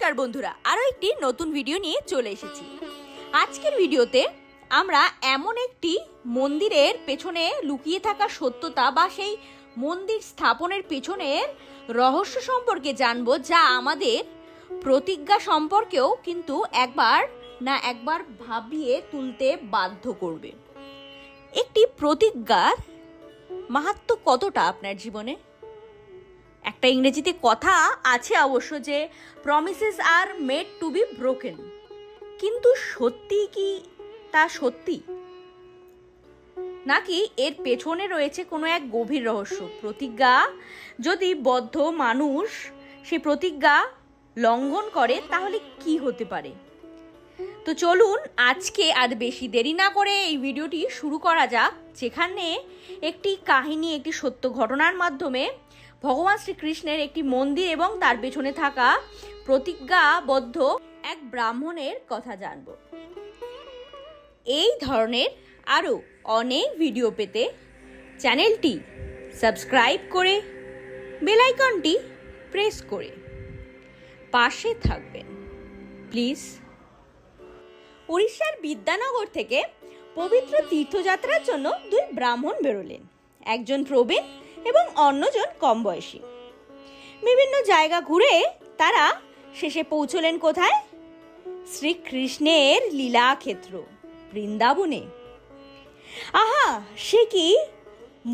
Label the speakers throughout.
Speaker 1: নমস্কার বন্ধুরা, আরো একটি নতুন ভিডিও নিয়ে চলে এসেছি। আজকের ভিডিওতে আমরা এমন একটি মন্দিরের পেছনে লুকিয়ে থাকা সত্যতা বা সেই মন্দির স্থাপনের পেছনের রহস্য সম্পর্কে জানবো, যা আমাদের প্রতিজ্ঞা সম্পর্কেও কিন্তু একবার ভাবিয়ে তুলতে বাধ্য করবে। একটি প্রতিজ্ঞার মাহাত্ম্য কতটা আপনার জীবনে? একটা ইংরেজিতে কথা আছে অবশ্য যে promises are made to be broken, কিন্তু সত্যি কি তা সত্যি, নাকি এর পেছনে রয়েছে কোনো এক গভীর রহস্য? প্রতিজ্ঞা যদি বদ্ধ মানুষ সে প্রতিজ্ঞা লঙ্ঘন করে তাহলে কি হতে পারে? তো চলুন আজকে আর বেশি দেরি না করে এই ভিডিওটি শুরু করা যাক, যেখানে একটি কাহিনী, একটি সত্য ঘটনার মাধ্যমে ভগবান শ্রীকৃষ্ণের একটি মন্দির এবং তার পেছনে থাকা প্রতিজ্ঞাবদ্ধ এক ব্রাহ্মণের কথা জানব। এই ধরনের আরও অনেক ভিডিও পেতে চ্যানেলটি সাবস্ক্রাইব করে বেল আইকনটি প্রেস করে পাশে থাকবেন প্লিজ। উড়িষ্যার বিদ্যানগর থেকে পবিত্র তীর্থযাত্রার জন্য দুই ব্রাহ্মণ বেরোলেন, একজন প্রবীণ এবং অন্যজন কম বয়সী। বিভিন্ন জায়গা ঘুরে তারা শেষে পৌঁছলেন কোথায়? শ্রীকৃষ্ণের লীলাক্ষেত্র বৃন্দাবনে। আহা, সে কি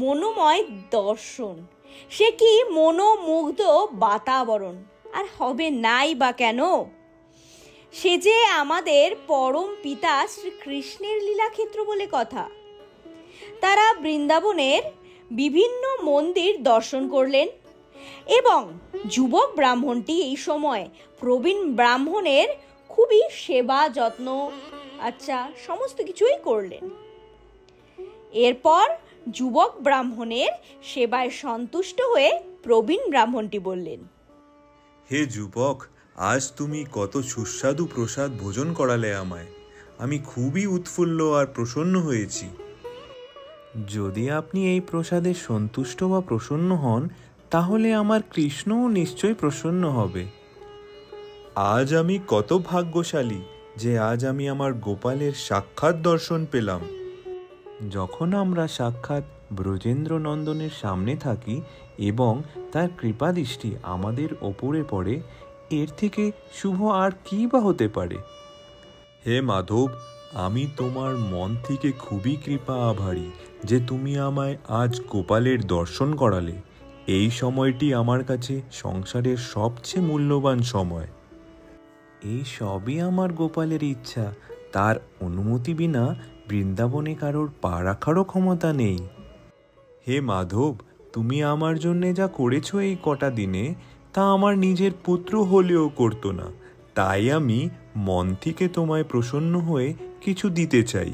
Speaker 1: মনোময় দর্শন, সে কি মনোমুগ্ধ বাতাবরণ, আর হবে নাই বা কেন? সে যে আমাদের পরম পিতা শ্রীকৃষ্ণের লীলাক্ষেত্র বলে কথা। তারা বৃন্দাবনের বিভিন্ন মন্দির দর্শন করলেন এবং যুবক ব্রাহ্মণটি এই সময় প্রবীণ ব্রাহ্মণের খুবই সেবা যত্ন সমস্ত কিছুই করলেন। এরপর যুবক ব্রাহ্মণের সেবায় সন্তুষ্ট হয়ে প্রবীণ ব্রাহ্মণটি বললেন,
Speaker 2: হে যুবক, আজ তুমি কত সুস্বাদু প্রসাদ ভোজন করালে আমায়। আমি খুবই উৎফুল্ল আর প্রসন্ন হয়েছি। যদি আপনি এই প্রসাদে সন্তুষ্ট বা প্রসন্ন হন, তাহলে আমার কৃষ্ণও নিশ্চয় প্রসন্ন হবে। আজ আমি কত ভাগ্যশালী যে আজ আমি আমার গোপালের সাক্ষাৎ দর্শন পেলাম। যখন আমরা সাক্ষাৎ ব্রজেন্দ্র নন্দনের সামনে থাকি এবং তার কৃপাদৃষ্টি আমাদের ওপরে পড়ে, এর থেকে শুভ আর কি বা হতে পারে? হে মাধব, আমি তোমার মন থেকে খুবই কৃপা আভারী যে তুমি আমায় আজ গোপালের দর্শন করালে। এই সময়টি আমার কাছে সংসারের সবচেয়ে মূল্যবান সময়। এই সবই আমার গোপালের ইচ্ছা, তার অনুমতি বিনা বৃন্দাবনে কারোর পা রাখারও ক্ষমতা নেই। হে মাধব, তুমি আমার জন্যে যা করেছ এই কটা দিনে, তা আমার নিজের পুত্র হলেও করতো না। তাই আমি মন থেকে তোমায় প্রসন্ন হয়ে কিছু দিতে চাই।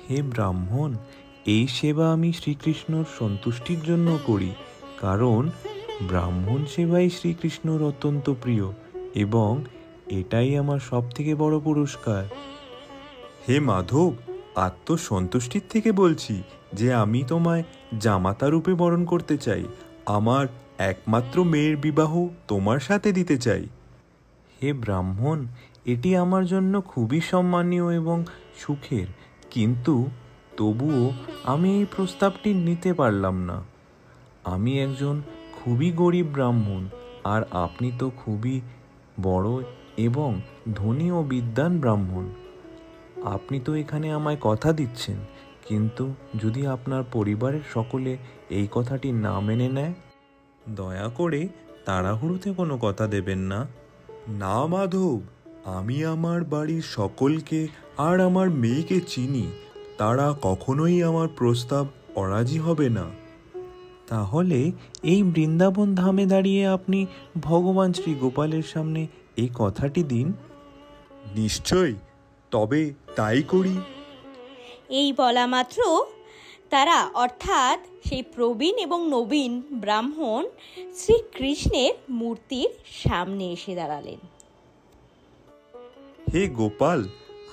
Speaker 2: হে ব্রাহ্মণ, এই সেবা আমি শ্রীকৃষ্ণর সন্তুষ্টির জন্য করি, কারণ ব্রাহ্মণ সেবাই শ্রীকৃষ্ণর অত্যন্ত প্রিয় এবং এটাই আমার সব থেকে বড় পুরস্কার। হে মাধব, আত্মসন্তুষ্টির থেকে বলছি যে আমি তোমায় জামাতা রূপে বরণ করতে চাই। আমার একমাত্র মেয়ের বিবাহ তোমার সাথে দিতে চাই। হে ব্রাহ্মণ, এটি আমার জন্য খুবই সম্মানীয় এবং সুখের, কিন্তু তবুও আমি এই প্রস্তাবটি নিতে পারলাম না। আমি একজন খুবই গরিব ব্রাহ্মণ, আর আপনি তো খুবই বড় এবং ধনী ও বিদ্বান ব্রাহ্মণ। আপনি তো এখানে আমায় কথা দিচ্ছেন, কিন্তু যদি আপনার পরিবারের সকলে এই কথাটি না মেনে নেয়? দয়া করে তাড়াহুড়োতে কোনো কথা দেবেন না। না মাধব, আমি আমার বাড়ির সকলকে আর আমার মেয়েকে চিনি, তারা কখনোই আমার প্রস্তাব অরাজি হবে না। তাহলে এই বৃন্দাবন ধামে দাঁড়িয়ে আপনি ভগবান শ্রী গোপালের সামনে এই কথাটি দিন। নিশ্চয়, তবে তাই করি।
Speaker 1: এই বলা মাত্র তারা অর্থাৎ সেই প্রবীণ এবং নবীন ব্রাহ্মণ শ্রীকৃষ্ণের মূর্তির সামনে এসে দাঁড়ালেন।
Speaker 2: হে গোপাল,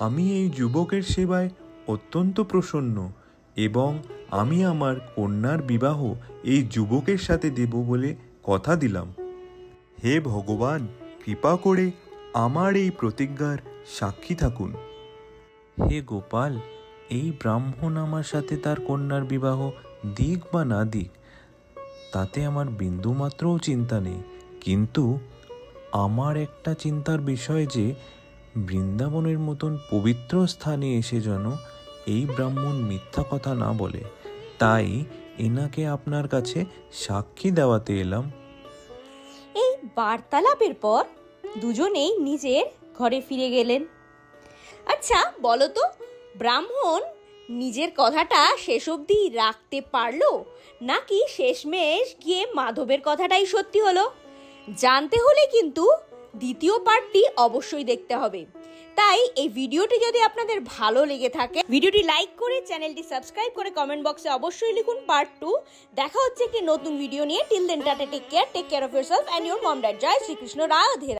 Speaker 2: আমি এই যুবকের সেবায় অত্যন্ত প্রসন্ন এবং আমি আমার কন্যার বিবাহ এই যুবকের সাথে দেব বলে কথা দিলাম। হে ভগবান, কৃপা করে আমার এই প্রতিজ্ঞার সাক্ষী থাকুন। হে গোপাল, এই ব্রাহ্মণ আমার সাথে তার কন্যার বিবাহ দিক বা না দিক তাতে আমার বিন্দুমাত্রও চিন্তা নেই, কিন্তু আমার একটা চিন্তার বিষয় যে বৃন্দাবনের মতন পবিত্র স্থানে এসে যেন এই ব্রাহ্মণ মিথ্যা কথা না বলে, তাই এনাকে আপনার কাছে সাক্ষী দেওয়াতে এলাম।
Speaker 1: এই বার্তালাপের পর দুজনেই নিজের ঘরে ফিরে গেলেন। আচ্ছা বলো তো, ব্রাহ্মণ নিজের কথাটা শেষ অবধি রাখতে পারলো, নাকি শেষমেশ গিয়ে মাধবের কথাটাই সত্যি হলো? জানতে হলে কিন্তু দ্বিতীয় পার্টটি অবশ্যই দেখতে হবে। তাই এই ভিডিওটি যদি আপনাদের ভালো লেগে থাকে, ভিডিওটি লাইক করে চ্যানেলটি সাবস্ক্রাইব করে কমেন্ট বক্সে অবশ্যই লিখুন পার্ট 2। দেখা হচ্ছে একটি নতুন ভিডিও নিয়ে। Till then tata, take care of yourself and your mom dad. Joy Shrikrishna, Radhe.